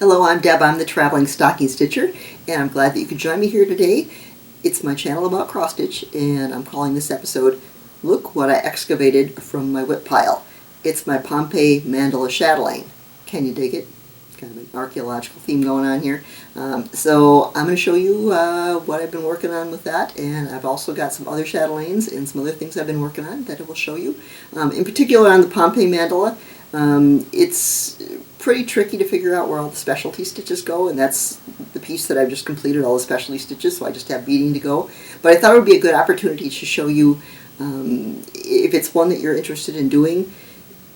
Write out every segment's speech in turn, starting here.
Hello, I'm Deb. I'm the Traveling Stocking Stitcher, and I'm glad that you could join me here today. It's my channel about cross stitch, and I'm calling this episode, Look What I Excavated from My WIP Pile. It's my Amy Mandala Chatelaine. Can you dig it? Kind of an archaeological theme going on here. So I'm going to show you what I've been working on with that, and I've also got some other chatelaines and some other things I've been working on that I will show you. In particular on the Amy Mandala, it's pretty tricky to figure out where all the specialty stitches go, and that's the piece that I've just completed, all the specialty stitches, so I just have beading to go. But I thought it would be a good opportunity to show you, if it's one that you're interested in doing,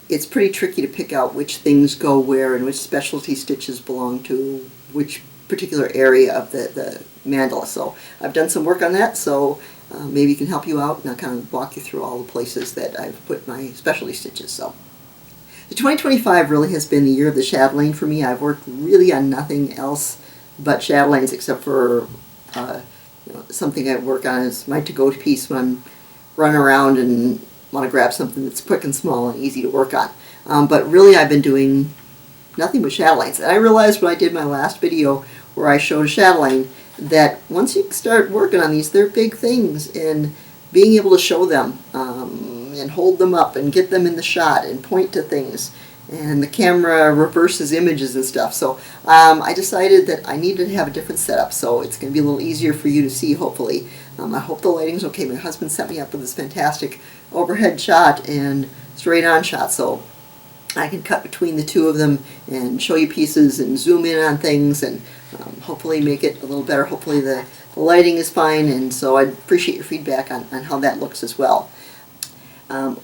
it's pretty tricky to pick out which things go where and which specialty stitches belong to which particular area of the mandala. So I've done some work on that, so maybe it can help you out, and I'll kind of walk you through all the places that I've put my specialty stitches. So the 2025 really has been the year of the chatelaine for me. I've worked really on nothing else but chatelaines, except for something I work on as my to-go piece when I'm running around and want to grab something that's quick and small and easy to work on. But really I've been doing nothing but chatelaines. And I realized when I did my last video where I showed a chatelaine that once you start working on these, they're big things, and being able to show them and hold them up and get them in the shot and point to things, and the camera reverses images and stuff. So I decided that I needed to have a different setup, so it's going to be a little easier for you to see, hopefully. I hope the lighting's okay. My husband set me up with this fantastic overhead shot and straight on shot, so I can cut between the two of them and show you pieces and zoom in on things and hopefully make it a little better. Hopefully the lighting is fine, and so I'd appreciate your feedback on how that looks as well.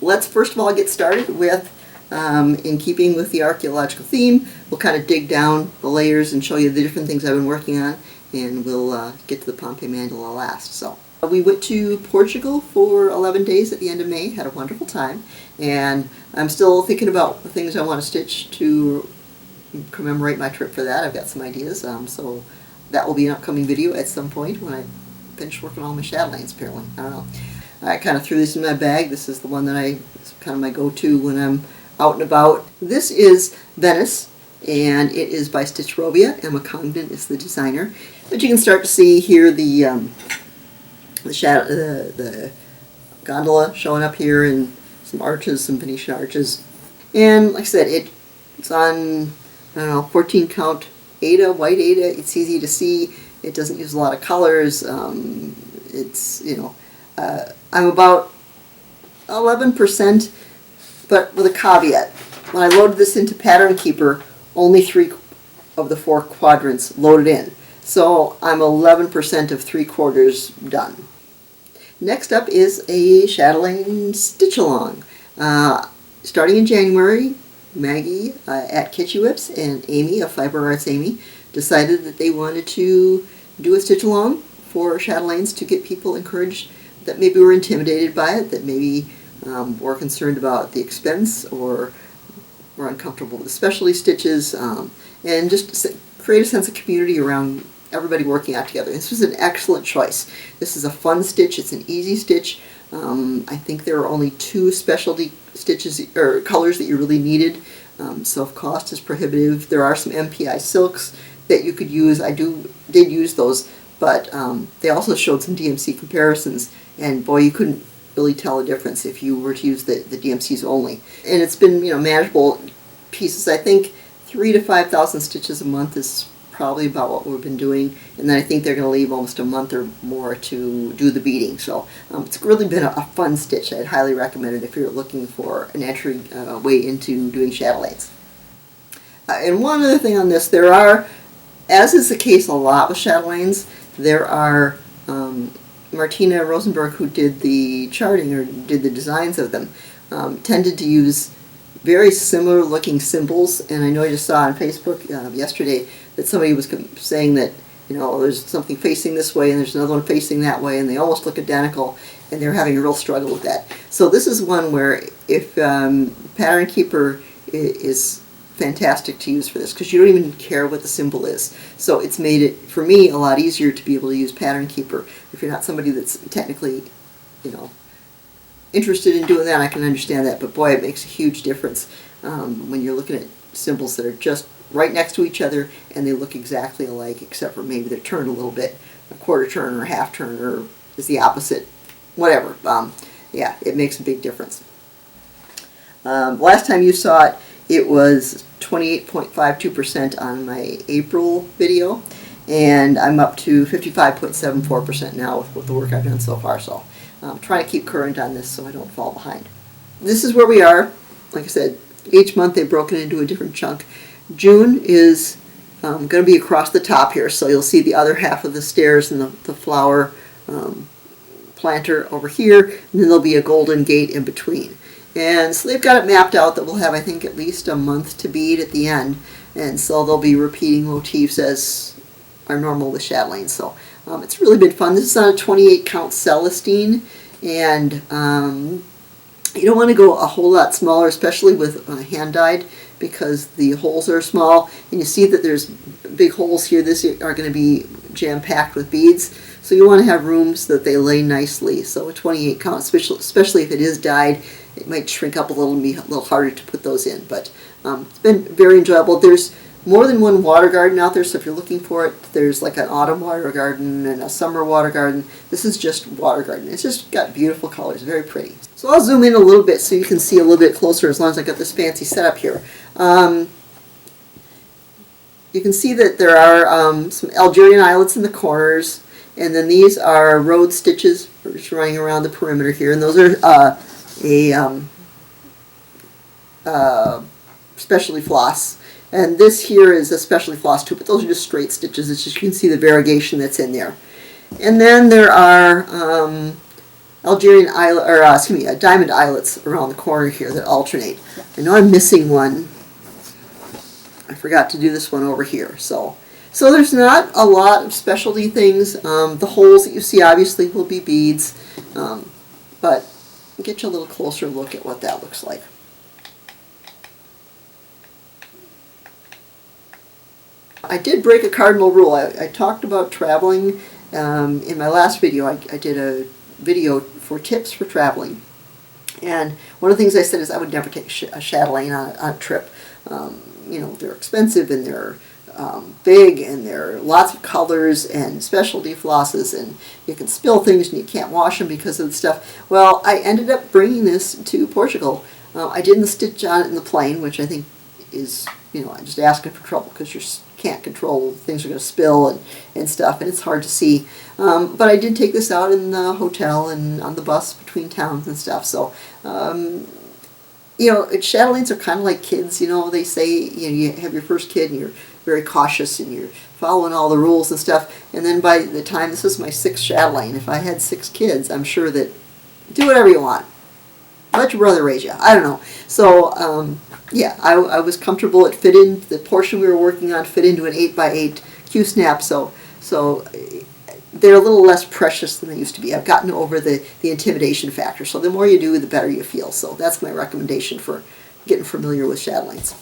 Let's first of all get started with, in keeping with the archaeological theme, we'll kind of dig down the layers and show you the different things I've been working on, and we'll get to the Amy Mandala last. So we went to Portugal for 11 days at the end of May, had a wonderful time, and I'm still thinking about the things I want to stitch to commemorate my trip for that. I've got some ideas, so that will be an upcoming video at some point when I finish working on all my chatelaines, apparently. I don't know. I kind of threw this in my bag. This is the one that it's kind of my go-to when I'm out and about. This is Venice, and it is by Stitchrovia. Emma Congdon is the designer. But you can start to see here the gondola showing up here, and some arches, some Venetian arches. And like I said, it's on, I don't know, 14 count aida, white aida. It's easy to see. It doesn't use a lot of colors. It's, I'm about 11%, but with a caveat. When I loaded this into Pattern Keeper, only 3 of the 4 quadrants loaded in. So I'm 11% of 3/4 done. Next up is a Chatelaine Stitch Along. Starting in January, Maggie at Kitschy Whips and Amy of Fiber Arts Amy decided that they wanted to do a stitch along for chatelaines to get people encouraged that maybe were intimidated by it, that maybe were concerned about the expense or were uncomfortable with the specialty stitches, and just create a sense of community around everybody working out together. This was an excellent choice. This is a fun stitch. It's an easy stitch. I think there are only 2 specialty stitches or colors that you really needed, so if cost is prohibitive, there are some MPI silks that you could use. I did use those, but they also showed some DMC comparisons, and boy, you couldn't really tell a difference if you were to use the DMCs only. And it's been, manageable pieces. I think 3,000 to 5,000 stitches a month is probably about what we've been doing, and then I think they're going to leave almost a month or more to do the beading. So it's really been a fun stitch. I'd highly recommend it if you're looking for an entry way into doing chatelaines. And one other thing on this, there are, as is the case a lot with chatelaines, there are Martina Rosenberg, who did the charting or did the designs of them, tended to use very similar looking symbols. And I know I just saw on Facebook yesterday that somebody was saying that there's something facing this way and there's another one facing that way, and they almost look identical, and they're having a real struggle with that. So this is one where if Pattern Keeper is fantastic to use for this, because you don't even care what the symbol is. So it's made it, for me, a lot easier to be able to use Pattern Keeper. If you're not somebody that's technically, interested in doing that, I can understand that, but boy, it makes a huge difference when you're looking at symbols that are just right next to each other, and they look exactly alike, except for maybe they're turned a little bit, a quarter turn or a half turn, or is the opposite, whatever. Yeah, it makes a big difference. Last time you saw it, it was 28.52% on my April video, and I'm up to 55.74% now with the work I've done so far, so I'm trying to keep current on this so I don't fall behind. This is where we are. Like I said, each month they've broken into a different chunk. June is going to be across the top here, so you'll see the other half of the stairs and the flower planter over here, and then there'll be a golden gate in between. And so they've got it mapped out that we'll have, I think, at least a month to bead at the end, and so they'll be repeating motifs as are normal with Chatelaine. So it's really been fun. This is on a 28 count Celestine, and you don't want to go a whole lot smaller, especially with hand dyed, because the holes are small, and you see that there's big holes here. These are going to be jam-packed with beads, so you want to have rooms that they lay nicely. So a 28 count, especially if it is dyed, it might shrink up a little and be a little harder to put those in, but it's been very enjoyable. There's more than one water garden out there, so if you're looking for it, there's like an autumn water garden and a summer water garden. This is just water garden. It's just got beautiful colors, very pretty. So I'll zoom in a little bit so you can see a little bit closer as long as I got this fancy setup here. You can see that there are some Algerian eyelets in the corners, and then these are road stitches just running around the perimeter here, and those are specialty floss. And this here is a specialty floss too, but those are just straight stitches. It's just, you can see the variegation that's in there. And then there are Algerian eyelet, or diamond eyelets around the corner here that alternate. I know I'm missing one. I forgot to do this one over here. So there's not a lot of specialty things. The holes that you see obviously will be beads, but I'll get you a little closer look at what that looks like. I did break a cardinal rule. I talked about traveling in my last video. I did a video for tips for traveling, and one of the things I said is I would never take a Chatelaine on a trip. You know, they're expensive, and they're big, and there are lots of colors and specialty flosses, and you can spill things and you can't wash them because of the stuff. Well, I ended up bringing this to Portugal. I didn't stitch on it in the plane, which I think is, you know, I'm just asking for trouble because you can't control, things are going to spill and stuff, and it's hard to see. But I did take this out in the hotel and on the bus between towns and stuff. So, you know, Chatelaines are kind of like kids. You know, they say, you know, you have your first kid and you're very cautious and you're following all the rules and stuff. And then by the time, this is my 6th Chatelaine, if I had 6 kids, I'm sure that do whatever you want. Let your brother raise you. I don't know. So, yeah, I was comfortable. It fit in, the portion we were working on fit into an 8x8 Q-snap, so they're a little less precious than they used to be. I've gotten over the intimidation factor, so the more you do, the better you feel. So that's my recommendation for getting familiar with Chatelaines.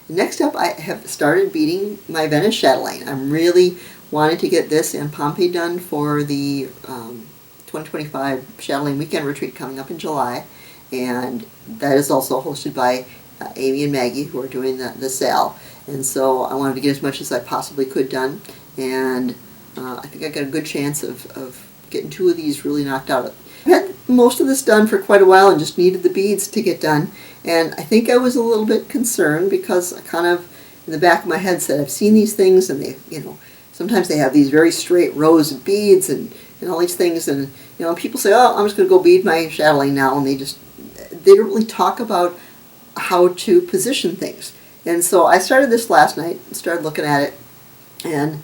Next up, I have started beading my Venice Chatelaine. I'm really wanting to get this and Pompeii done for the 2025 Chatelaine Weekend Retreat coming up in July, and that is also hosted by Amy and Maggi, who are doing the SAL, and so I wanted to get as much as I possibly could done, and I think I got a good chance of getting 2 of these really knocked out. I had most of this done for quite a while and just needed the beads to get done, and I think I was a little bit concerned because I kind of, in the back of my head, said I've seen these things, and they, you know, sometimes they have these very straight rows of beads and all these things, and you know, people say, oh, I'm just going to go bead my Chatelaine now, and they don't really talk about how to position things. And so I started this last night and started looking at it, and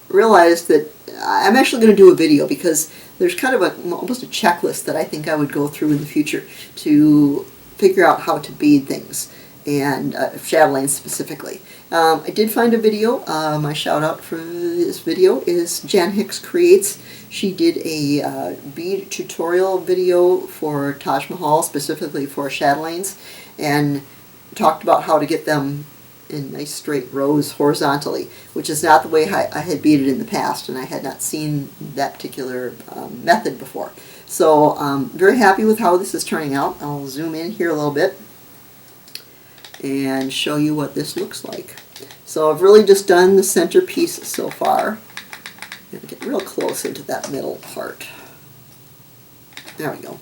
realized that I'm actually going to do a video because there's kind of almost a checklist that I think I would go through in the future to figure out how to bead things, and Chatelaines specifically. I did find a video. My shout out for this video is Jan Hicks Creates. She did a bead tutorial video for Taj Mahal, specifically for Chatelaines, and talked about how to get them in nice straight rows horizontally, which is not the way I had beaded in the past, and I had not seen that particular method before. So very happy with how this is turning out. I'll zoom in here a little bit. and show you what this looks like. So I've really just done the centerpiece so far. I'm going to get real close into that middle part. There we go.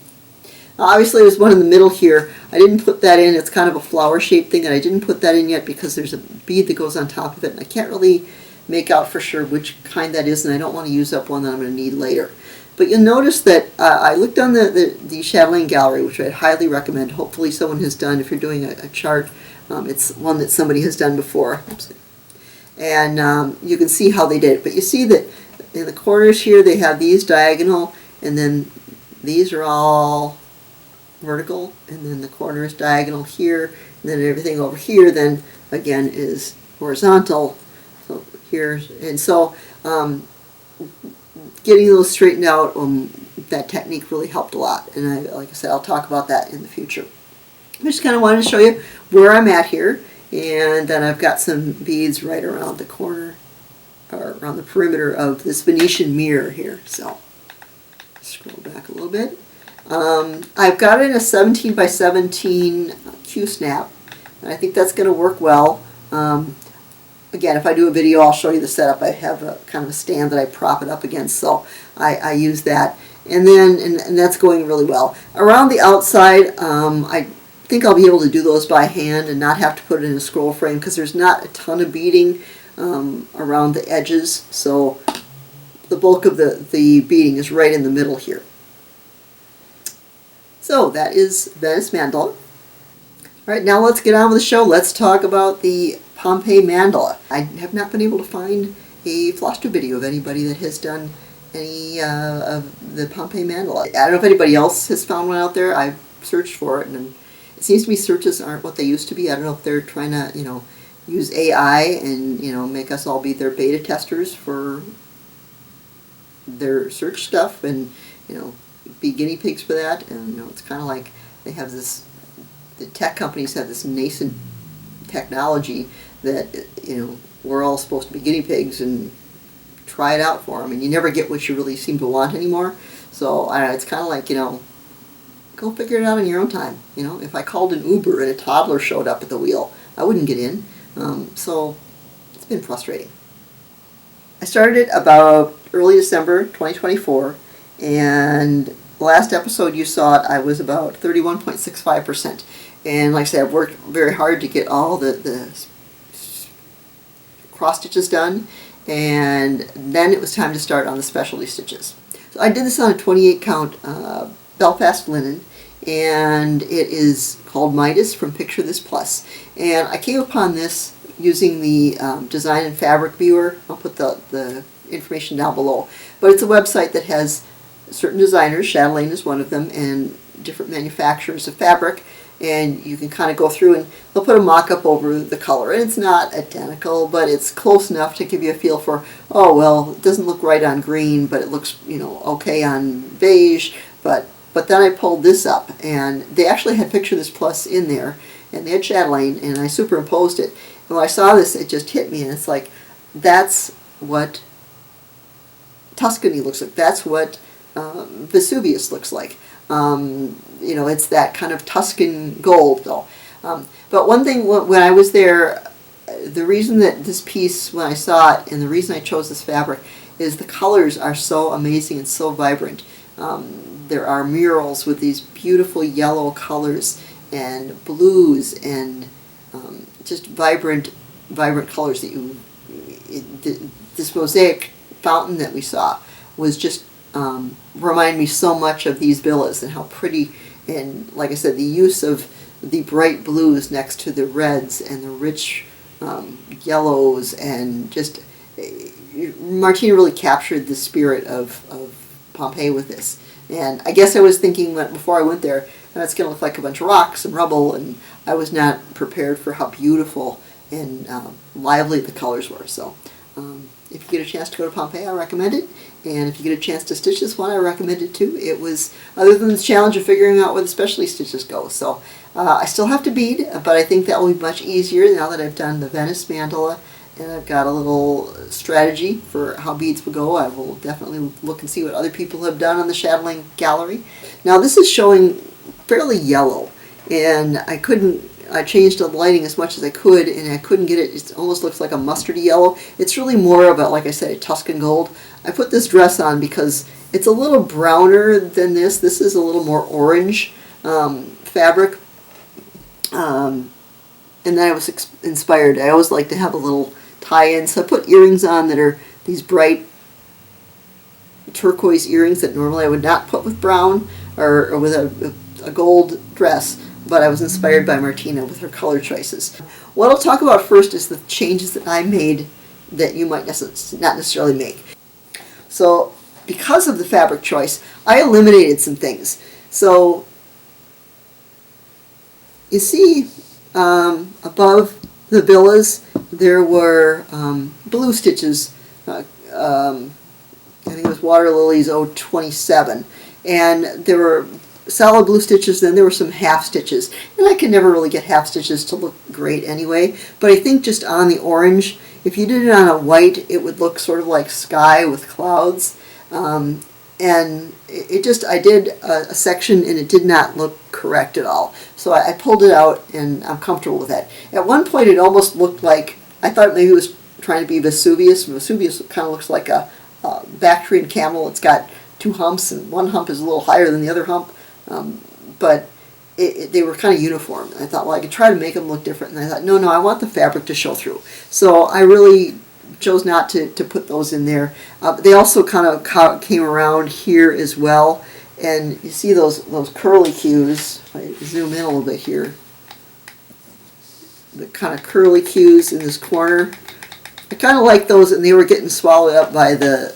Now, obviously there's one in the middle here. I didn't put that in. It's kind of a flower shaped thing, and I didn't put that in yet because there's a bead that goes on top of it, and I can't really make out for sure which kind that is, and I don't want to use up one that I'm going to need later. But you'll notice that I looked on the Chatelaine gallery, which I'd highly recommend. Hopefully someone has done, if you're doing a chart, it's one that somebody has done before. And you can see how they did it. But you see that in the corners here they have these diagonal, and then these are all vertical, and then the corner is diagonal here, and then everything over here then again is horizontal. So here, and so getting those straightened out, that technique really helped a lot, and like I said, I'll talk about that in the future. I just kind of wanted to show you where I'm at here, and then I've got some beads right around the corner, or around the perimeter of this Venetian mirror here. So scroll back a little bit. I've got it in a 17 by 17 Q-snap, and I think that's going to work well. Again, if I do a video, I'll show you the setup. I have a kind of a stand that I prop it up against, so I use that. And then, and that's going really well. Around the outside, I think I'll be able to do those by hand and not have to put it in a scroll frame because there's not a ton of beading around the edges, so the bulk of the beading is right in the middle here. So that is Venice Mandala. All right, now let's get on with the show. Let's talk about the Pompeii mandala. I have not been able to find a Flosstube video of anybody that has done any of the Pompeii mandala. I don't know if anybody else has found one out there. I've searched for it, and it seems to me searches aren't what they used to be. I don't know if they're trying to, use AI and, make us all be their beta testers for their search stuff and, be guinea pigs for that. And, it's kind of like they have this, the tech companies have this nascent technology that, we're all supposed to be guinea pigs and try it out for them, and you never get what you really seem to want anymore. So, I don't know, it's kind of like, go figure it out in your own time. If I called an Uber and a toddler showed up at the wheel, I wouldn't get in. So it's been frustrating. I started it about early December 2024, and the last episode you saw it, I was about 31.65%. And like I said, I've worked very hard to get all the cross stitches done, and then it was time to start on the specialty stitches. So I did this on a 28 count Belfast linen, and it is called Midas from Picture This Plus. And I came upon this using the design and fabric viewer. I'll put the information down below. But it's a website that has certain designers, Chatelaine is one of them, and different manufacturers of fabric. And you can kind of go through and they'll put a mock-up over the color. And it's not identical, but it's close enough to give you a feel for, oh, well, it doesn't look right on green, but it looks, okay on beige. But then I pulled this up, and they actually had Picture This Plus in there, and they had Chatelaine, and I superimposed it. And when I saw this, it just hit me, and it's like, that's what Tuscany looks like. That's what Vesuvius looks like. It's that kind of Tuscan gold, though. But one thing, when I was there, the reason that this piece, when I saw it, and the reason I chose this fabric, is the colors are so amazing and so vibrant. There are murals with these beautiful yellow colors and blues and just vibrant colors that this mosaic fountain that we saw was just remind me so much of these villas and how pretty, and like I said, the use of the bright blues next to the reds and the rich yellows, and just Martina really captured the spirit of Pompeii with this. And I guess I was thinking before I went there, it's going to look like a bunch of rocks and rubble, and I was not prepared for how beautiful and lively the colors were. So if you get a chance to go to Pompeii, I recommend it. And if you get a chance to stitch this one, I recommend it too. It was, other than the challenge of figuring out where the specialty stitches go. So I still have to bead, but I think that will be much easier now that I've done the Venice Mandala, and I've got a little strategy for how beads will go. I will definitely look and see what other people have done on the Chatelaine gallery. Now this is showing fairly yellow, and I couldn't I changed the lighting as much as I could, and I couldn't get it. It almost looks like a mustardy yellow. It's really more of a, like I said, a Tuscan gold. I put this dress on because it's a little browner than this. This is a little more orange fabric. And then I was inspired. I always like to have a little tie-in, so I put earrings on that are these bright turquoise earrings that normally I would not put with brown or with a gold dress, but I was inspired by Martina with her color choices. What I'll talk about first is the changes that I made that you might not necessarily make. So because of the fabric choice, I eliminated some things. So you see above the villas there were blue stitches. I think it was Water Lilies 027, and there were solid blue stitches, then there were some half stitches, and I can never really get half stitches to look great anyway, but I think just on the orange, if you did it on a white, it would look sort of like sky with clouds, and I did a section and it did not look correct at all, so I pulled it out and I'm comfortable with that. At one point it almost looked like, I thought maybe it was trying to be Vesuvius. Vesuvius kind of looks like a Bactrian camel. It's got two humps, and one hump is a little higher than the other hump, but they were kind of uniform. I thought, well, I could try to make them look different, and I thought, no, I want the fabric to show through. So I really chose not to put those in there. They also kind of came around here as well, and you see those curly cues. If I zoom in a little bit here, the kind of curly cues in this corner. I kind of like those, and they were getting swallowed up by the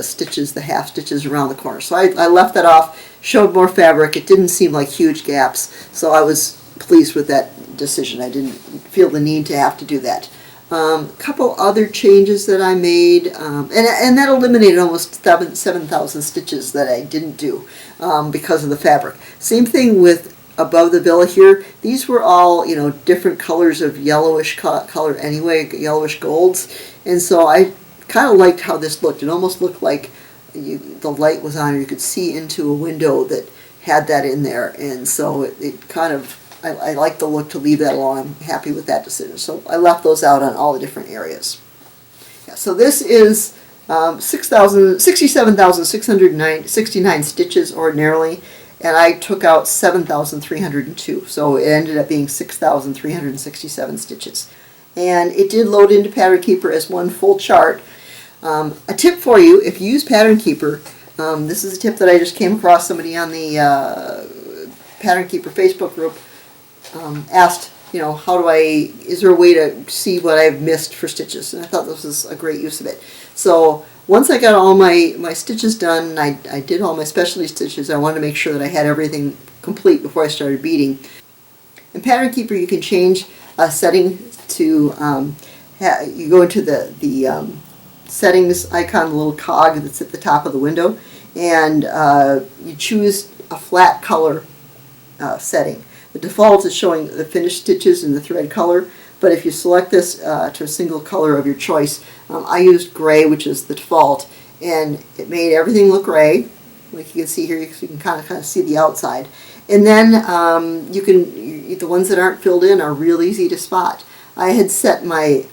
stitches, the half stitches around the corner. So I left that off, showed more fabric. It didn't seem like huge gaps, so I was pleased with that decision. I didn't feel the need to have to do that. A couple other changes that I made, and that eliminated almost 7,000 stitches that I didn't do because of the fabric. Same thing with above the villa here. These were all, different colors of yellowish color anyway, yellowish golds, and so I kind of liked how this looked. It almost looked like the light was on, or you could see into a window that had that in there, and so it kind of, I like the look to leave that alone. I'm happy with that decision. So I left those out on all the different areas. Yeah, so this is 67,669 stitches ordinarily, and I took out 7,302. So it ended up being 6,367 stitches. And it did load into Pattern Keeper as one full chart. A tip for you, if you use Pattern Keeper, this is a tip that I just came across. Somebody on the Pattern Keeper Facebook group asked, is there a way to see what I've missed for stitches? And I thought this was a great use of it. So once I got all my stitches done, and I did all my specialty stitches, I wanted to make sure that I had everything complete before I started beading. In Pattern Keeper, you can change a setting to, you go into the settings icon, the little cog that's at the top of the window, and you choose a flat color setting. The default is showing the finished stitches in the thread color, but if you select this to a single color of your choice, I used gray, which is the default, and it made everything look gray. Like you can see here, you can kind of see the outside. And then the ones that aren't filled in are real easy to spot. I had set my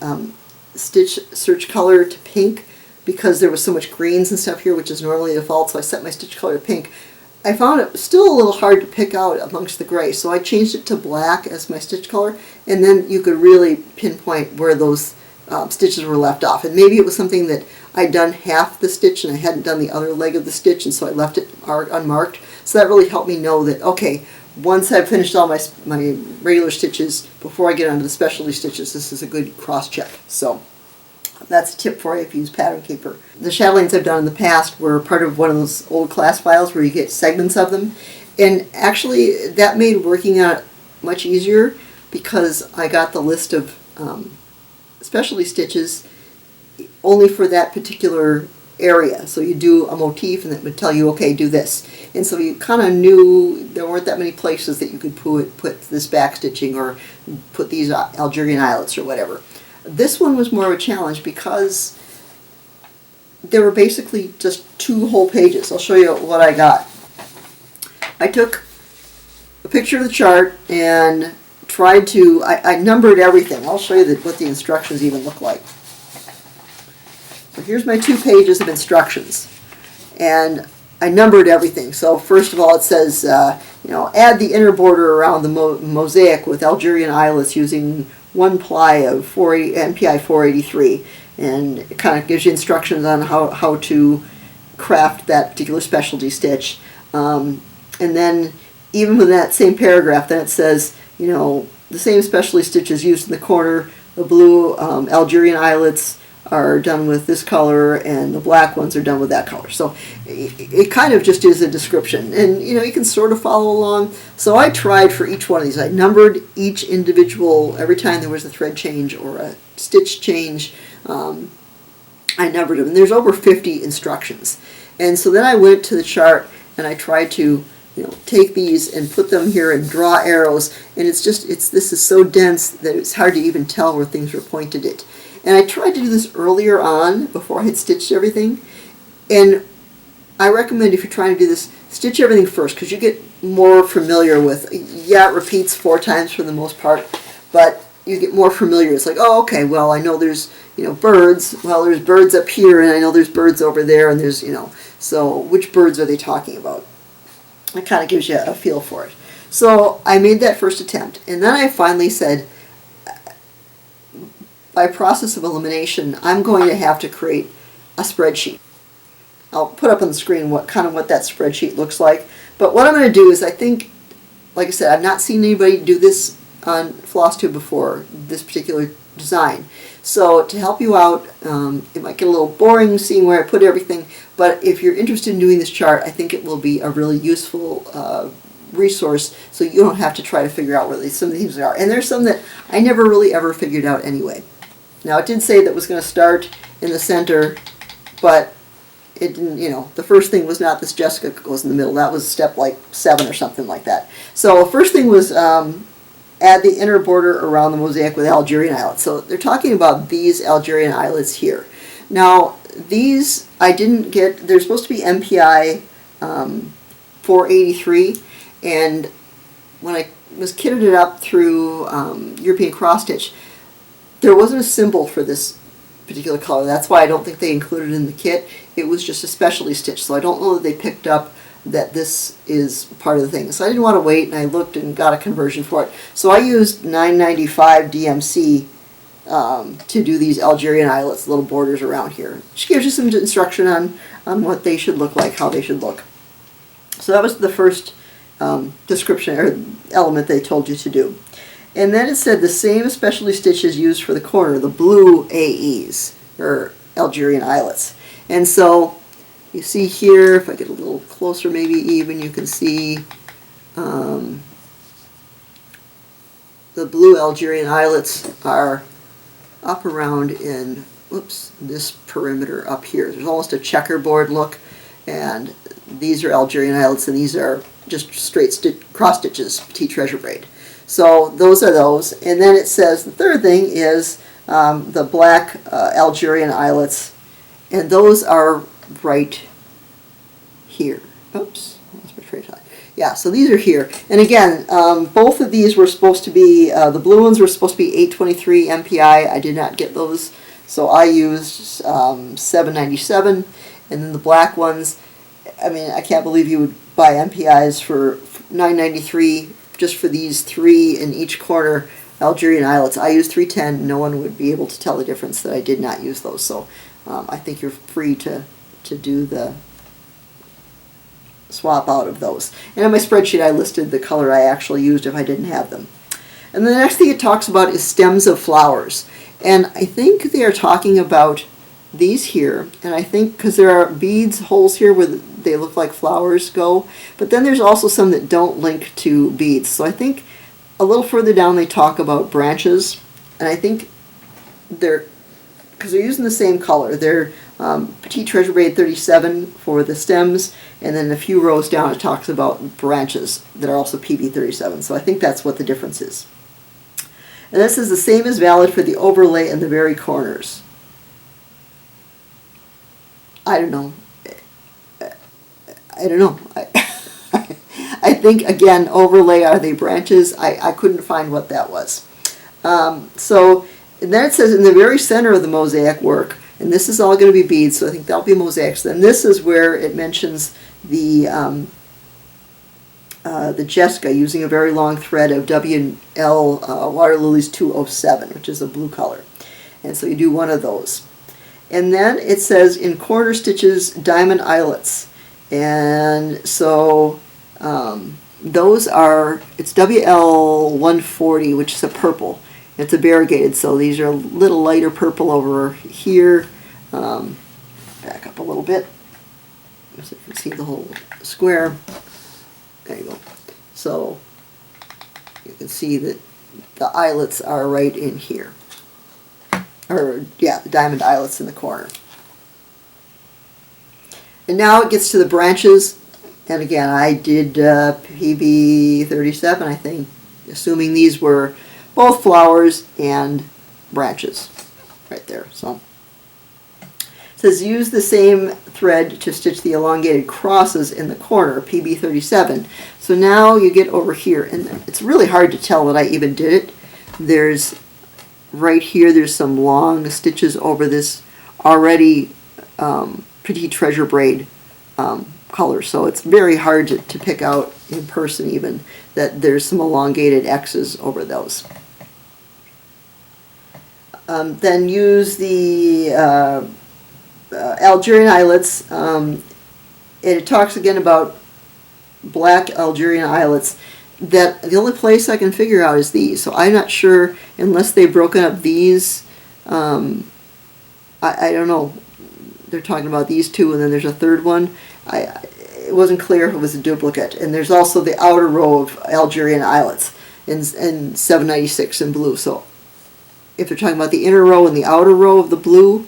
stitch search color to pink because there was so much greens and stuff here, which is normally default, so I set my stitch color to pink. I found it still a little hard to pick out amongst the gray, so I changed it to black as my stitch color, and then you could really pinpoint where those stitches were left off. And maybe it was something that I'd done half the stitch and I hadn't done the other leg of the stitch, and so I left it unmarked. So that really helped me know that, okay, once I've finished all my regular stitches, before I get onto the specialty stitches, this is a good cross-check. So that's a tip for you if you use Pattern Keeper. The Chatelaines I've done in the past were part of one of those old class files where you get segments of them. And actually, that made working on it much easier because I got the list of specialty stitches only for that particular area. So you do a motif and it would tell you, okay, do this. And so you kind of knew there weren't that many places that you could put this back stitching or put these Algerian eyelets or whatever. This one was more of a challenge because there were basically just 2 whole pages. I'll show you what I got. I took a picture of the chart and tried to, I numbered everything. I'll show you what the instructions even look like. So here's my 2 pages of instructions. And I numbered everything. So first of all, it says, add the inner border around the mosaic with Algerian eyelets using 1 ply of NPI 483. And it kind of gives you instructions on how to craft that particular specialty stitch. And then even with that same paragraph, then it says, the same specialty stitch is used in the corner. The blue Algerian eyelets are done with this color, and the black ones are done with that color. So it kind of just is a description, and you can sort of follow along. So I tried for each one of these. I numbered each individual every time there was a thread change or a stitch change. I numbered them, and there's over 50 instructions. And so then I went to the chart and I tried to take these and put them here and draw arrows, and this is so dense that it's hard to even tell where things were pointed at. And I tried to do this earlier on before I had stitched everything, and I recommend if you're trying to do this, stitch everything first, because you get more familiar with, it repeats 4 times for the most part, but you get more familiar. It's like, oh, okay, well, I know there's birds. Well, there's birds up here, and I know there's birds over there, and there's so which birds are they talking about? It kind of gives you a feel for it. So I made that first attempt, and then I finally said, by process of elimination, I'm going to have to create a spreadsheet. I'll put up on the screen what that spreadsheet looks like. But what I'm going to do is, I think, like I said, I've not seen anybody do this on Flosstube before, this particular design. So to help you out, it might get a little boring seeing where I put everything, but if you're interested in doing this chart, I think it will be a really useful resource, so you don't have to try to figure out where some of these are. And there's some that I never really ever figured out anyway. Now, it did say that it was going to start in the center, but it didn't, the first thing was not this Jessica goes in the middle. That was step like 7 or something like that. So the first thing was add the inner border around the mosaic with Algerian eyelets. So they're talking about these Algerian eyelets here. Now, these I didn't get, they're supposed to be MPI 483, and when I was kitted it up through European cross stitch, there wasn't a symbol for this particular color. That's why I don't think they included it in the kit. It was just a specialty stitch, so I don't know that they picked up that this is part of the thing. So I didn't want to wait, and I looked and got a conversion for it. So I used 995 DMC to do these Algerian eyelets, little borders around here. Which gives you some instruction on what they should look like, how they should look. So that was the first description or element they told you to do. And then it said the same specialty stitches used for the corner, the blue AEs, or Algerian eyelets. And so you see here, if I get a little closer maybe even, you can see the blue Algerian eyelets are up around in, this perimeter up here. There's almost a checkerboard look, and these are Algerian eyelets, and these are just straight cross stitches, petite treasure braid. So those are those. And then it says the third thing is the black Algerian eyelets, and those are right here. Oops, that's my tray tie. Yeah, so these are here. And again, both of these were supposed to be, the blue ones were supposed to be 823 MPI. I did not get those, so I used 797. And then the black ones, I mean, I can't believe you would buy MPIs for 993 just for these 3 in each corner Algerian eyelets. I used 310. No one would be able to tell the difference that I did not use those. So I think you're free to do the swap out of those. And on my spreadsheet I listed the color I actually used if I didn't have them. And the next thing it talks about is stems of flowers. And I think they are talking about these here, and I think because there are beads holes here where they look like flowers go, but then there's also some that don't link to beads. So I think a little further down they talk about branches, and I think they're, because they're using the same color, they're Petite Treasure Braid 37 for the stems, and then a few rows down it talks about branches that are also PB 37. So I think that's what the difference is. And this is the same is valid for the overlay in the very corners. I don't know. I I think, again, overlay, are they branches? I couldn't find what that was. And then it says in the very center of the mosaic work, and this is all going to be beads, so I think that'll be mosaics. Then this is where it mentions the Jessica using a very long thread of WL Water Lilies 207, which is a blue color. And so you do one of those. And then it says in corner stitches, diamond eyelets. And so those are, it's WL 140, which is a purple. It's a variegated, so these are a little lighter purple over here. Back up a little bit so you can see the whole square. There you go. So you can see that the eyelets are right in here. Or, yeah, the diamond eyelets in the corner. And now it gets to the branches. And again, I did PB 37, I think, assuming these were both flowers and branches right there. So it says use the same thread to stitch the elongated crosses in the corner, PB 37. So now you get over here, and it's really hard to tell that I even did it. There's right here, there's some long stitches over this already Petite Treasure braid color, so it's very hard to pick out in person even that there's some elongated X's over those. Then use the Algerian eyelets. It talks again about black Algerian eyelets. That the only place I can figure out is these, so I'm not sure unless they've broken up these. I don't know. They're talking about these two, and then there's a third one. It wasn't clear if it was a duplicate. And there's also the outer row of Algerian eyelets in 796 in blue. So if they're talking about the inner row and the outer row of the blue,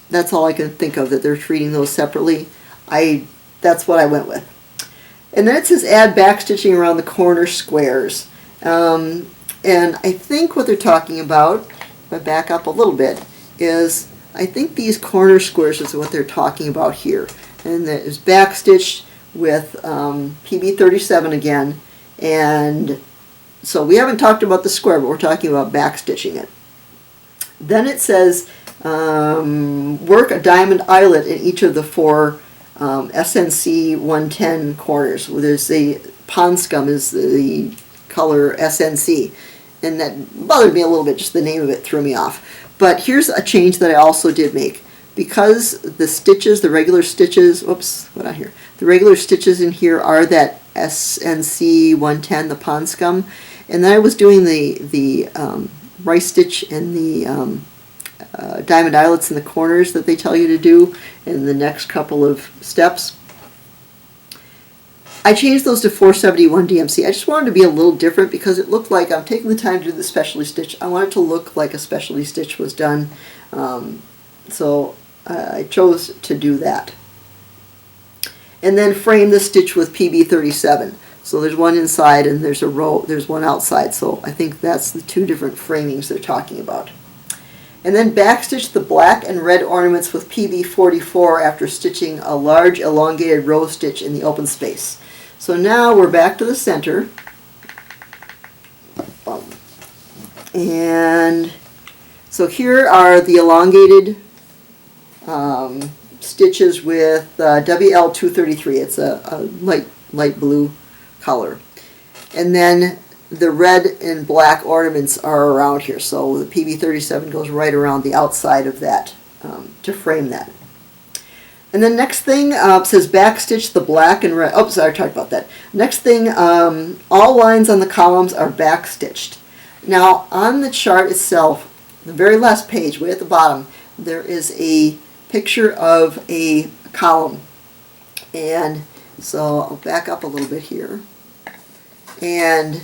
that's all I can think of, that they're treating those separately. That's what I went with. And then it says add backstitching around the corner squares. And I think what they're talking about, if I back up a little bit, is I think these corner squares is what they're talking about here. And that is backstitched with PB 37 again. And so we haven't talked about the square, but we're talking about backstitching it. Then it says work a diamond eyelet in each of the four SNC 110 corners. There's the pond scum is the color SNC, and that bothered me a little bit, just the name of it threw me off. But here's a change that I also did make. Because the stitches, the regular stitches, oops, what on here? The regular stitches in here are that SNC 110, the pond scum, and then I was doing the rice stitch and the diamond eyelets in the corners that they tell you to do in the next couple of steps. I changed those to 471 DMC. I just wanted to be a little different because it looked like I'm taking the time to do the specialty stitch. I want it to look like a specialty stitch was done. So I chose to do that. And then frame the stitch with PB 37. So there's one inside and there's one outside. So I think that's the two different framings they're talking about. And then backstitch the black and red ornaments with PB 44 after stitching a large elongated row stitch in the open space. So now we're back to the center. And so here are the elongated stitches with WL 233. It's a light blue color. And then the red and black ornaments are around here. So the PB 37 goes right around the outside of that to frame that. And then next thing says backstitch the black and red. Oh, sorry, I talked about that. Next thing, all lines on the columns are backstitched. Now on the chart itself, the very last page, way at the bottom, there is a picture of a column. And so I'll back up a little bit here. And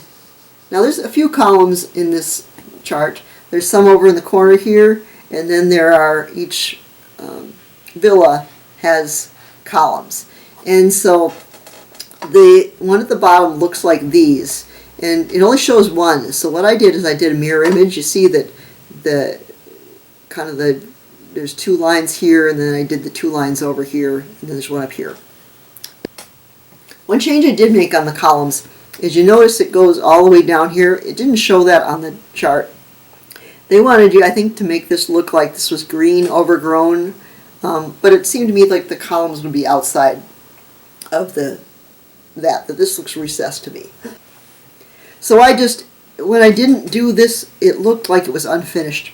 now there's a few columns in this chart. There's some over in the corner here, and then there are each villa has columns. And so the one at the bottom looks like these, and it only shows one. So what I did is I did a mirror image. You see that there's two lines here, and then I did the two lines over here, and then there's one up here. One change I did make on the columns is you notice it goes all the way down here. It didn't show that on the chart. They wanted you, I think, to make this look like this was green, overgrown, but it seemed to me like the columns would be outside of that this looks recessed to me. So when I didn't do this, it looked like it was unfinished.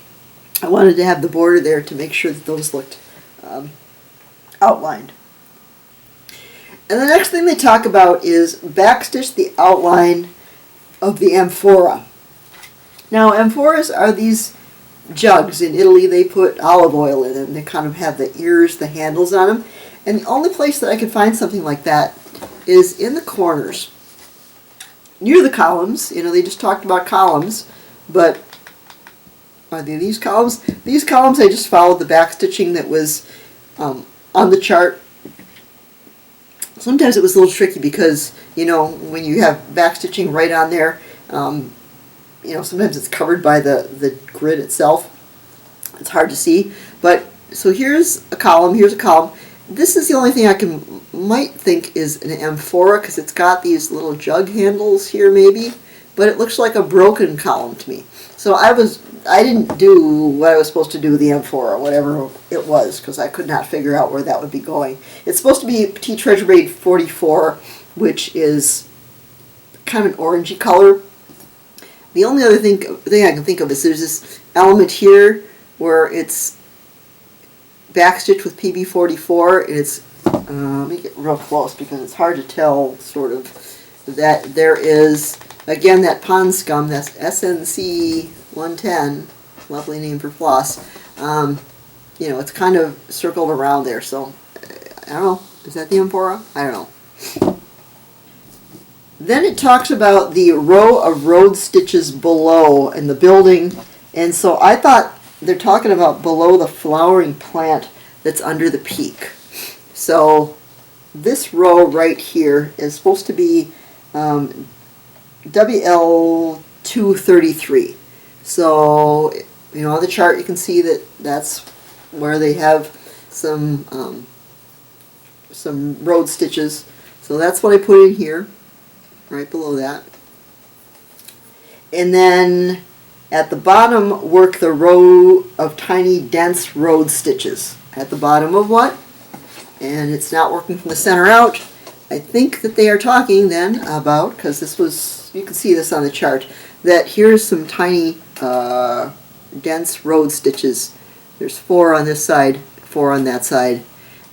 I wanted to have the border there to make sure that those looked outlined. And the next thing they talk about is backstitch the outline of the amphora. Now, amphoras are these jugs. In Italy, they put olive oil in them. They kind of have the ears, the handles on them. And the only place that I could find something like that is in the corners. Near the columns. You know, they just talked about columns, but are they these columns? These columns, I just followed the backstitching that was on the chart. Sometimes it was a little tricky because, you know, when you have backstitching right on there, you know, sometimes it's covered by the grid itself. It's hard to see. But, so here's a column, here's a column. This is the only thing I might think is an amphora because it's got these little jug handles here maybe, but it looks like a broken column to me. So I didn't do what I was supposed to do with the amphora, whatever it was, because I could not figure out where that would be going. It's supposed to be Petite Treasure Braid 44, which is kind of an orangey color. The only other thing I can think of is there's this element here where it's backstitched with PB44, and it's, let me get real close because it's hard to tell, sort of, that there is, again, that pond scum, that's SNC 110, lovely name for floss. You know, it's kind of circled around there, so, I don't know, is that the amphora? I don't know. Then it talks about the row of road stitches below in the building, and so I thought they're talking about below the flowering plant that's under the peak. So this row right here is supposed to be WL233. So, you know, on the chart you can see that that's where they have some road stitches. So that's what I put in here, right below that. And then at the bottom, work the row of tiny, dense road stitches. At the bottom of what? And it's not working from the center out. I think that they are talking then about, because this was, you can see this on the chart, that here's some tiny, dense road stitches. There's 4 on this side, 4 on that side.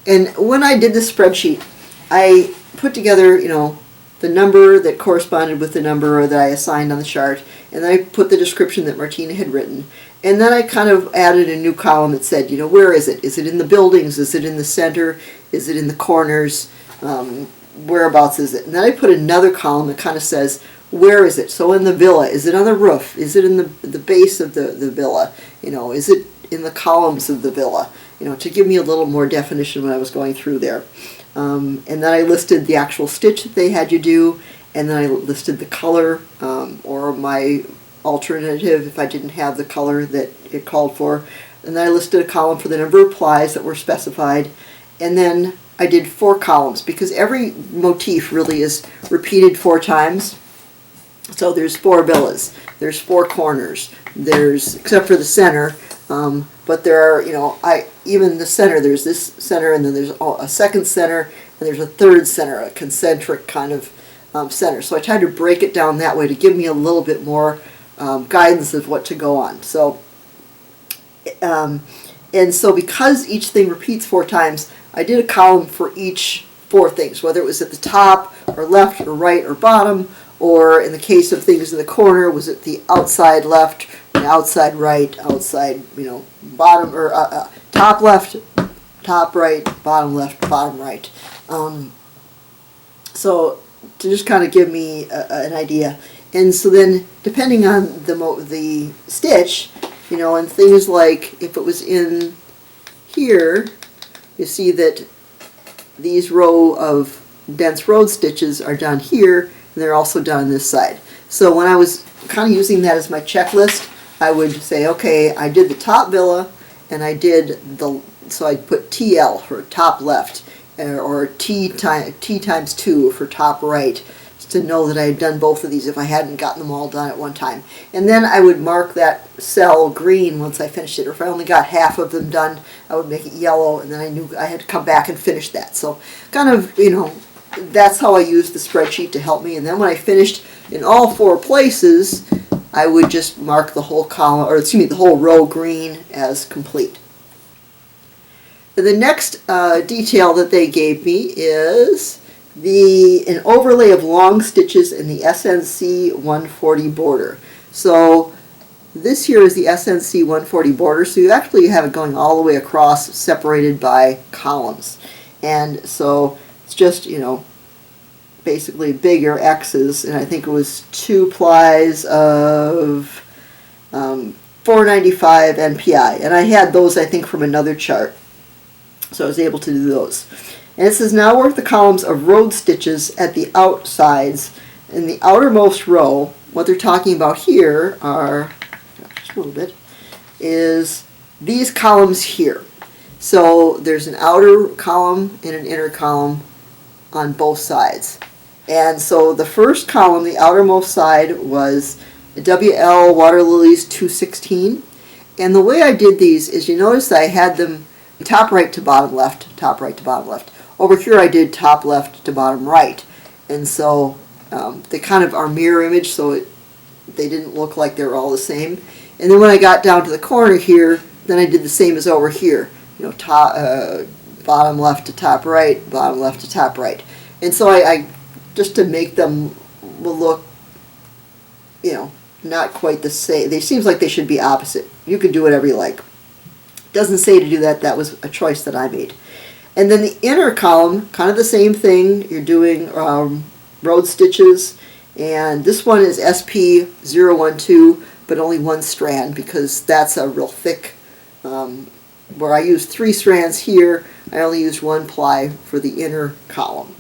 And when I did this spreadsheet, I put together, you know, the number that corresponded with the number that I assigned on the chart, and then I put the description that Martina had written. And then I kind of added a new column that said, you know, where is it? Is it in the buildings? Is it in the center? Is it in the corners? Whereabouts is it? And then I put another column that kind of says, where is it? So in the villa, is it on the roof? Is it in the base of the villa? You know, is it in the columns of the villa? You know, to give me a little more definition when I was going through there. And then I listed the actual stitch that they had you do, and then I listed the color, or my alternative if I didn't have the color that it called for. And then I listed a column for the number of plies that were specified. And then I did 4 columns because every motif really is repeated 4 times. So there's 4 villas, there's 4 corners, there's, except for the center, but there are, you know, even the center, there's this center, and then there's a second center, and there's a third center, a concentric kind of center. So I tried to break it down that way to give me a little bit more guidance of what to go on. So, and so because each thing repeats 4 times, I did a column for each 4 things, whether it was at the top, or left, or right, or bottom, or in the case of things in the corner, was it the outside left, the outside right, outside, you know, bottom, or top left, top right, bottom left, bottom right. So to just kind of give me an idea. And so then, depending on the stitch, you know, and things like if it was in here, you see that these row of dense road stitches are done here, and they're also done on this side. So when I was kind of using that as my checklist, I would say, okay, I did the top villa, and I did so I put TL for top left, or T times 2 for top right, to know that I had done both of these if I hadn't gotten them all done at one time. And then I would mark that cell green once I finished it, or if I only got half of them done, I would make it yellow, and then I knew I had to come back and finish that. So kind of, that's how I used the spreadsheet to help me. And then when I finished in all 4 places, I would just mark the whole column, or excuse me, the whole row green as complete. And the next detail that they gave me is an overlay of long stitches in the SNC 140 border. So this here is the SNC 140 border, so you actually have it going all the way across, separated by columns. And so it's just, basically bigger X's, and I think it was 2 plies of 495 NPI. And I had those, I think, from another chart, so I was able to do those. And it says, now work the columns of rowed stitches at the outsides. In the outermost row, what they're talking about here are, just a little bit, is these columns here. So there's an outer column and an inner column on both sides. And so the first column, the outermost side, was WL Water Lilies 216. And the way I did these is, you notice that I had them top right to bottom left, top right to bottom left. Over here I did top left to bottom right. And so they kind of are mirror image, so they didn't look like they were all the same. And then when I got down to the corner here, then I did the same as over here. Top, bottom left to top right, bottom left to top right. And so I just to make them look, not quite the same. They seems like they should be opposite. You can do whatever you like. Doesn't say to do that. That was a choice that I made. And then the inner column, kind of the same thing. You're doing rowed stitches, and this one is SP012, but only 1 strand because that's a real thick. Where I used 3 strands here, I only used 1 ply for the inner column.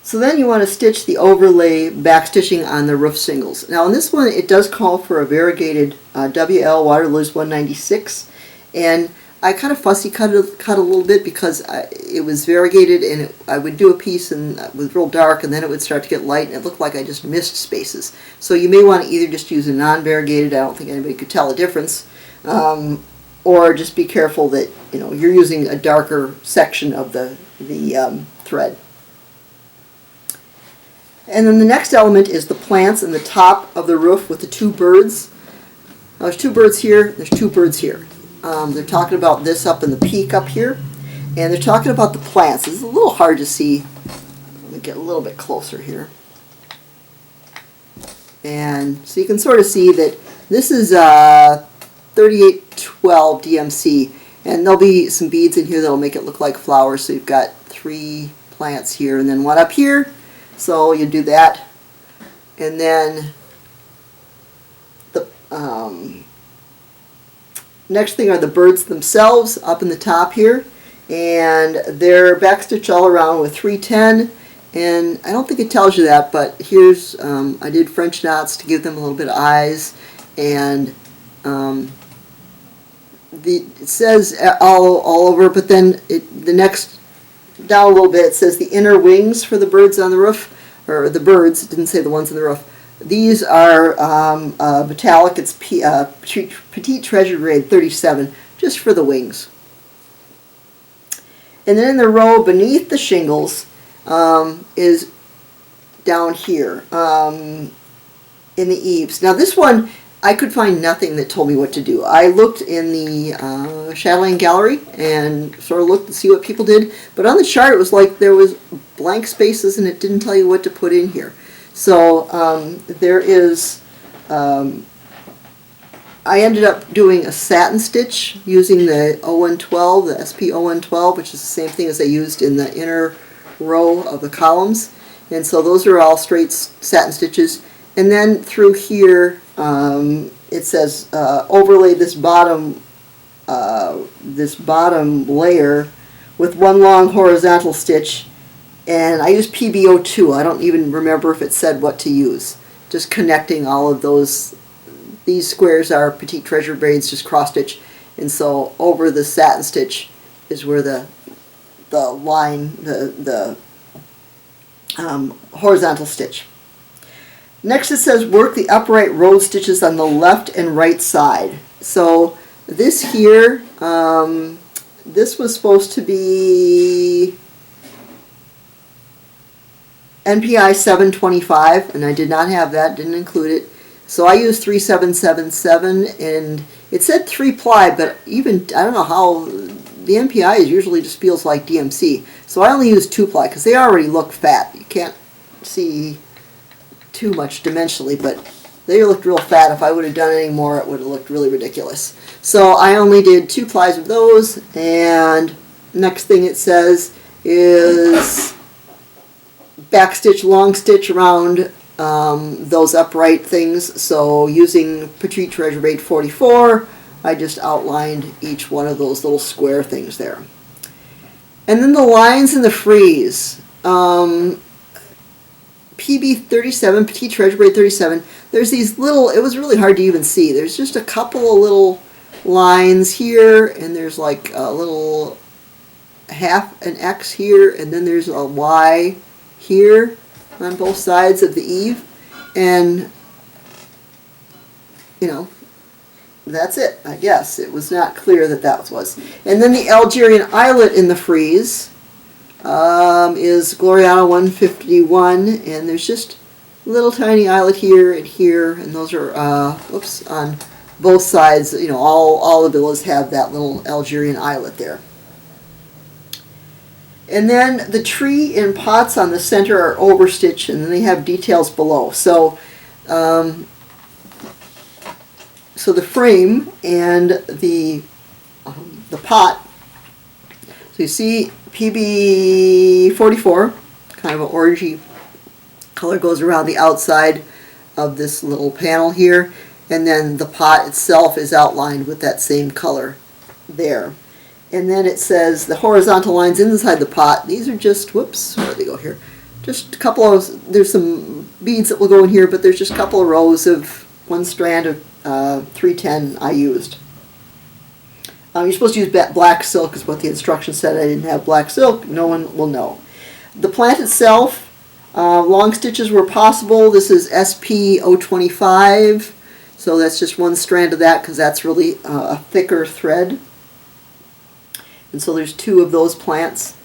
So then you want to stitch the overlay back stitching on the roof singles. Now on this one, it does call for a variegated WL Water Lilies 196, and I kind of fussy cut a little bit because it was variegated, and I would do a piece and it was real dark, and then it would start to get light, and it looked like I just missed spaces. So you may want to either just use a non-variegated, I don't think anybody could tell a difference, or just be careful that you're using a darker section of the thread. And then the next element is the plants in the top of the roof with the 2 birds. Now, there's 2 birds here, there's 2 birds here. They're talking about this up in the peak up here, and they're talking about the plants. It's a little hard to see. Let me get a little bit closer here. And so you can sort of see that this is 3812 DMC, and there'll be some beads in here that'll make it look like flowers. So you've got 3 plants here and then 1 up here. So you do that, and then the next thing are the birds themselves up in the top here, and they're backstitched all around with 310. And I don't think it tells you that, but here's I did French knots to give them a little bit of eyes, and it says all over, but then the next down a little bit, it says the inner wings for the birds on the roof, or the birds, it didn't say the ones on the roof. These are metallic, it's Petite Treasure grade 37, just for the wings. And then in the row beneath the shingles is down here in the eaves. Now this one, I could find nothing that told me what to do. I looked in the Chatelaine gallery and sort of looked to see what people did, but on the chart it was like there was blank spaces and it didn't tell you what to put in here. So there is, I ended up doing a satin stitch using the 0112, the SP 0112, which is the same thing as I used in the inner row of the columns. And so those are all straight satin stitches. And then through here, it says overlay this bottom layer with 1 long horizontal stitch, and I used PBO2. I don't even remember if it said what to use. Just connecting all of those. These squares are Petite Treasure braids, just cross stitch, and so over the satin stitch is where the line, the horizontal stitch. Next it says work the upright row stitches on the left and right side. So this here, this was supposed to be NPI 725, and I did not have that, didn't include it. So I used 3777, and it said 3-ply, but even, I don't know how, the NPI usually just feels like DMC. So I only used 2-ply, because they already look fat. You can't see too much dimensionally, but they looked real fat. If I would have done any more, it would have looked really ridiculous. So I only did 2 plies of those, and next thing it says is backstitch, long stitch around those upright things. So using Petite Treasure Braid 44, I just outlined each one of those little square things there. And then the lines in the frieze. PB 37, Petite Treasure Braid 37, there's these little, it was really hard to even see. There's just a couple of little lines here, and there's like a little half an X here, and then there's a Y here on both sides of the eave, and you know, that's it, I guess. It was not clear that that was. And then the Algerian eyelet in the frieze is Gloriana 151, and there's just a little tiny eyelet here, and those are, on both sides. You know, all the billows have that little Algerian eyelet there. And then the tree and pots on the center are overstitched, and then they have details below. So, so the frame and the pot. So you see PB 44, kind of an orangey color goes around the outside of this little panel here, and then the pot itself is outlined with that same color there. And then it says the horizontal lines inside the pot, these are just, whoops, where do they go here? Just a couple of, there's some beads that will go in here, but there's just a couple of rows of one strand of 310 I used. You're supposed to use black silk is what the instructions said. I didn't have black silk. No one will know. The plant itself, long stitches were possible. This is SP 025, so that's just one strand of that because that's really a thicker thread. And so there's 2 of those plants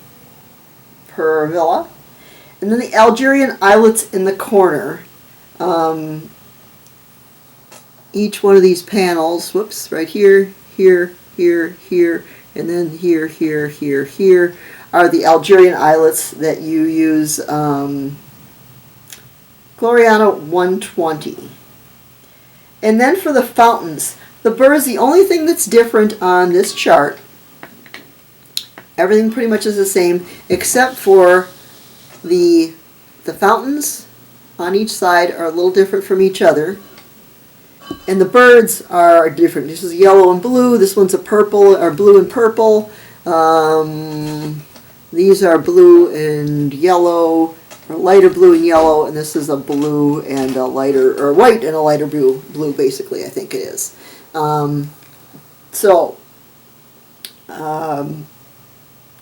per villa. And then the Algerian eyelets in the corner. Each one of these panels, whoops, right here, here, here, here, and then here, here, here, here, are the Algerian eyelets that you use Gloriana 120. And then for the fountains, the birds, the only thing that's different on this chart, everything pretty much is the same, except for the fountains on each side are a little different from each other. And the birds are different. This is yellow and blue. This one's a purple, or blue and purple. These are blue and yellow, or lighter blue and yellow, and this is a blue and a lighter, or white and a lighter blue basically, I think it is.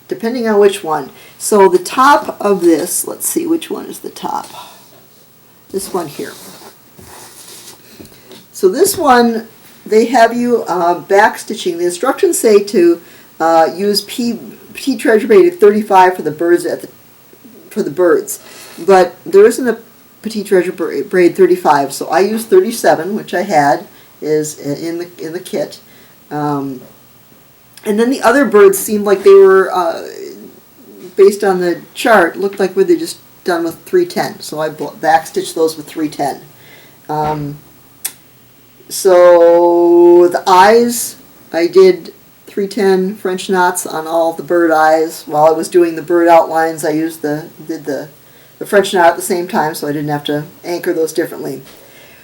Depending on which one. So the top of this, let's see, which one is the top? This one here. So this one, they have you backstitching. The instructions say to use Petite Treasure Braid 35 for the birds but there isn't a Petite Treasure Braid 35, so I used 37, which I had is in the kit. And then the other birds seemed like they were based on the chart, looked like they just done with 310. So I backstitched those with 310. So the eyes, I did 310 French knots on all the bird eyes. While I was doing the bird outlines, I used did the French knot at the same time, so I didn't have to anchor those differently.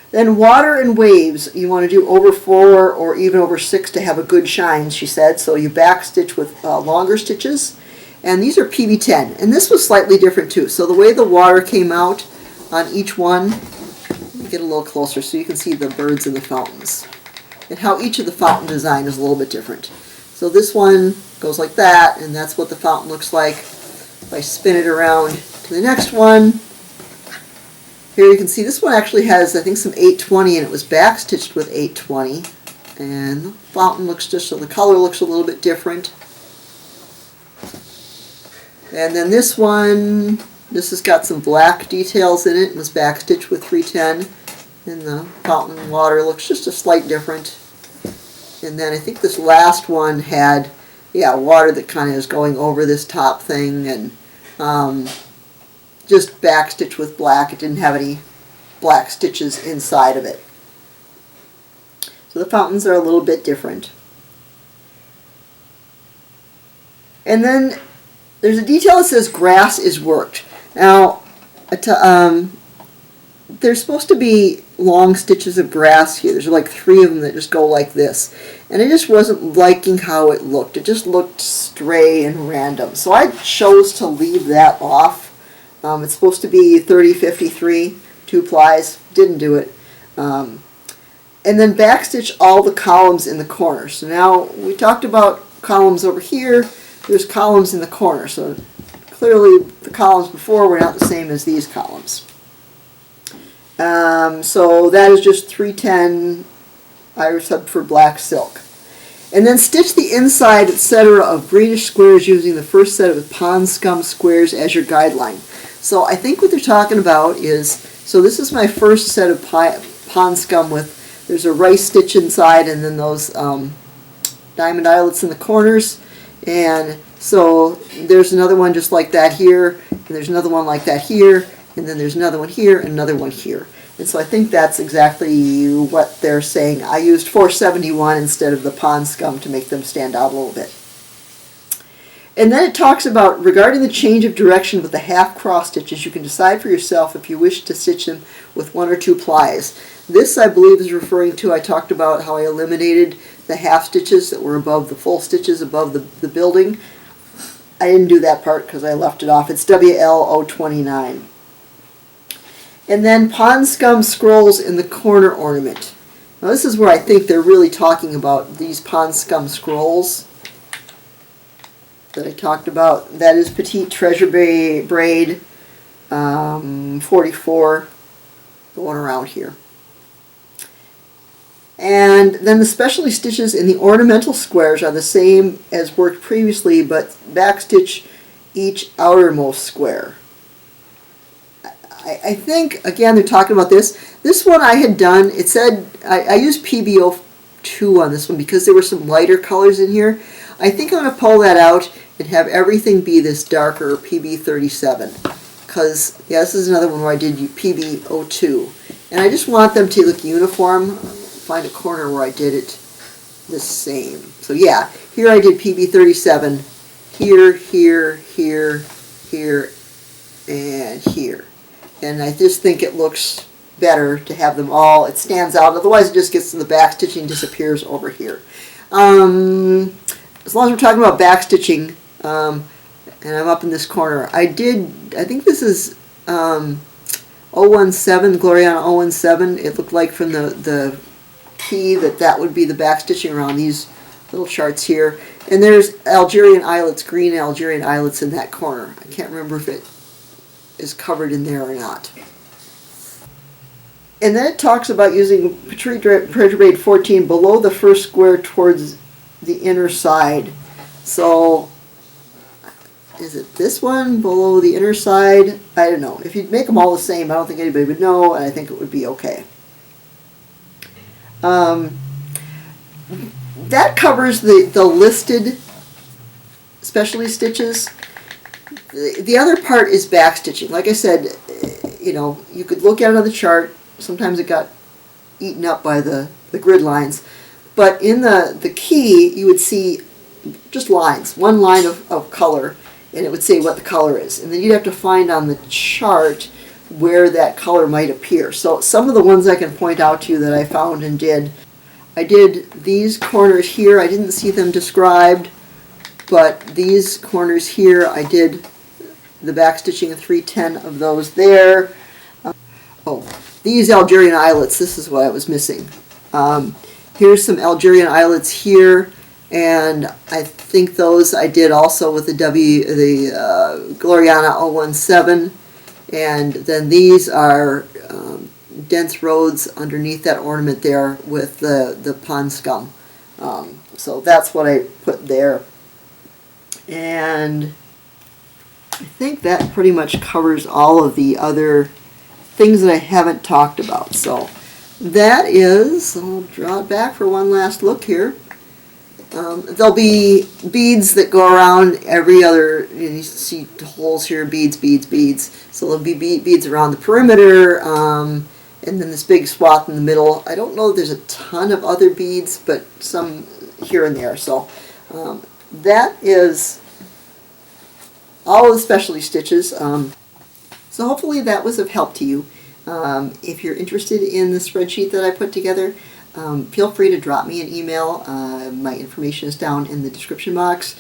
Then water and waves, you want to do over 4 or even over 6 to have a good shine, she said. So you backstitch with longer stitches. And these are PB10. And this was slightly different too. So the way the water came out on each one, get a little closer so you can see the birds and the fountains. And how each of the fountain design is a little bit different. So this one goes like that, and that's what the fountain looks like. If I spin it around to the next one, here you can see this one actually has, I think, some 820, and it was back stitched with 820. And the fountain looks just, so the color looks a little bit different. And then this one, this has got some black details in it. It was back stitched with 310. And the fountain water looks just a slight different. And then I think this last one had, yeah, water that kind of is going over this top thing, and just back stitched with black. It didn't have any black stitches inside of it. So the fountains are a little bit different. And then there's a detail that says grass is worked. Now, there's supposed to be long stitches of grass here. There's like 3 of them that just go like this. And I just wasn't liking how it looked. It just looked stray and random. So I chose to leave that off. It's supposed to be 30-53, 2 plies. Didn't do it. And then backstitch all the columns in the corner. So now we talked about columns over here. There's columns in the corner. So clearly the columns before were not the same as these columns. So that is just 310 Irish sub for black silk. And then stitch the inside, etc. of greenish squares using the first set of pond scum squares as your guideline. So I think what they're talking about is, so this is my first set of pond scum with, there's a rice stitch inside and then those diamond eyelets in the corners. And so there's another one just like that here, and there's another one like that here, and then there's another one here and another one here. And so I think that's exactly what they're saying. I used 471 instead of the pond scum to make them stand out a little bit. And then it talks about, regarding the change of direction with the half cross stitches, you can decide for yourself if you wish to stitch them with 1 or 2 plies. This, I believe, is referring to, I talked about how I eliminated the half stitches that were above the full stitches above the building. I didn't do that part because I left it off. It's WL029. And then pond scum scrolls in the corner ornament. Now this is where I think they're really talking about these pond scum scrolls that I talked about. That is Petite Treasure Braid 44, the one around here. And then the specialty stitches in the ornamental squares are the same as worked previously, but backstitch each outermost square. I think, again, they're talking about this. This one I had done, it said, I used PB02 on this one because there were some lighter colors in here. I think I'm going to pull that out and have everything be this darker PB37. Because, yeah, this is another one where I did PB02. And I just want them to look uniform. Find a corner where I did it the same. So, yeah, here I did PB37. Here, here, here, here, and here. And I just think it looks better to have them all, it stands out, otherwise it just gets to the back stitching, disappears over here. As long as we're talking about back stitching, and I'm up in this corner, I think this is 017, Gloriana 017, it looked like from the key that would be the back stitching around these little charts here. And there's Algerian eyelets, green Algerian eyelets in that corner. I can't remember if it is covered in there or not. And then it talks about using Petite Treasure Braid 14 below the first square towards the inner side. So, is it this one below the inner side? I don't know. If you make them all the same, I don't think anybody would know, and I think it would be okay. That covers the listed specialty stitches. The other part is back stitching. Like I said, you know, you could look at it on the chart. Sometimes it got eaten up by the grid lines. But in the key, you would see just lines, one line of color, and it would say what the color is. And then you'd have to find on the chart where that color might appear. So some of the ones I can point out to you that I found and did, I did these corners here. I didn't see them described, but these corners here, I did the back stitching of 310 of those there. These Algerian eyelets, this is what I was missing. Here's some Algerian eyelets here. And I think those I did also with the Gloriana 017, and then these are dense roads underneath that ornament there with the pond scum. So that's what I put there. And I think that pretty much covers all of the other things that I haven't talked about. So that is, I'll draw it back for one last look here. There'll be beads that go around every other, you see holes here, beads, beads, beads. So there'll be beads around the perimeter, and then this big swath in the middle. I don't know if there's a ton of other beads, but some here and there. So that is all of the specialty stitches. So hopefully that was of help to you. If you're interested in the spreadsheet that I put together, feel free to drop me an email. My information is down in the description box,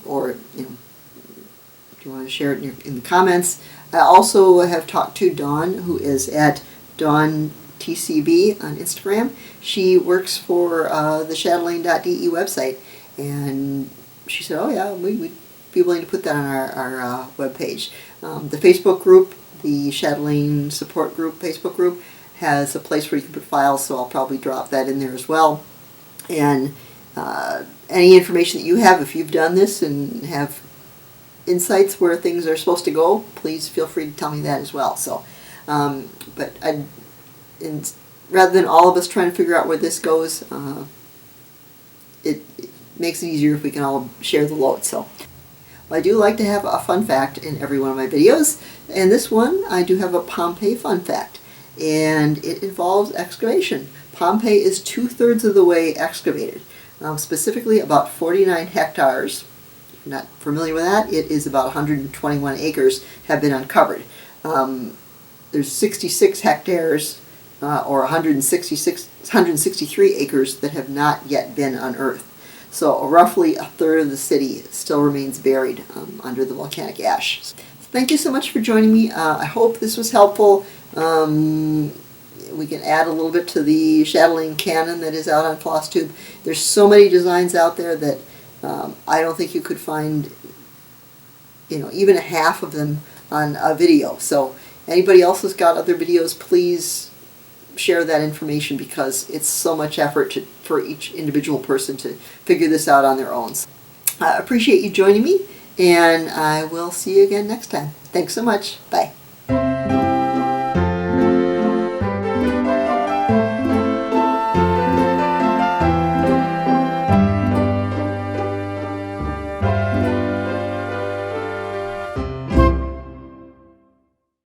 or if you want to share it in the comments. I also have talked to Dawn, who is at Dawn TCB on Instagram. She works for the Chatelaine.de website, and she said, "Oh yeah, we'd be willing to put that on our webpage." The Facebook group, the Chatelaine Support Group Facebook group, has a place where you can put files, so I'll probably drop that in there as well. And any information that you have, if you've done this and have insights where things are supposed to go, please feel free to tell me that as well. So, but rather than all of us trying to figure out where this goes, it makes it easier if we can all share the load. So, I do like to have a fun fact in every one of my videos, and this one I do have a Pompeii fun fact, and it involves excavation. Pompeii is 2/3 of the way excavated, specifically about 49 hectares. If you're not familiar with that, it is about 121 acres have been uncovered. There's 66 hectares or 163 acres that have not yet been unearthed. So roughly 1/3 of the city still remains buried under the volcanic ash. So thank you so much for joining me. I hope this was helpful. We can add a little bit to the Chatelaine canon that is out on Flosstube. There's so many designs out there that I don't think you could find, even a half of them on a video. So anybody else has got other videos, please share that information, because it's so much effort for each individual person to figure this out on their own. I appreciate you joining me, and I will see you again next time. Thanks so much. Bye.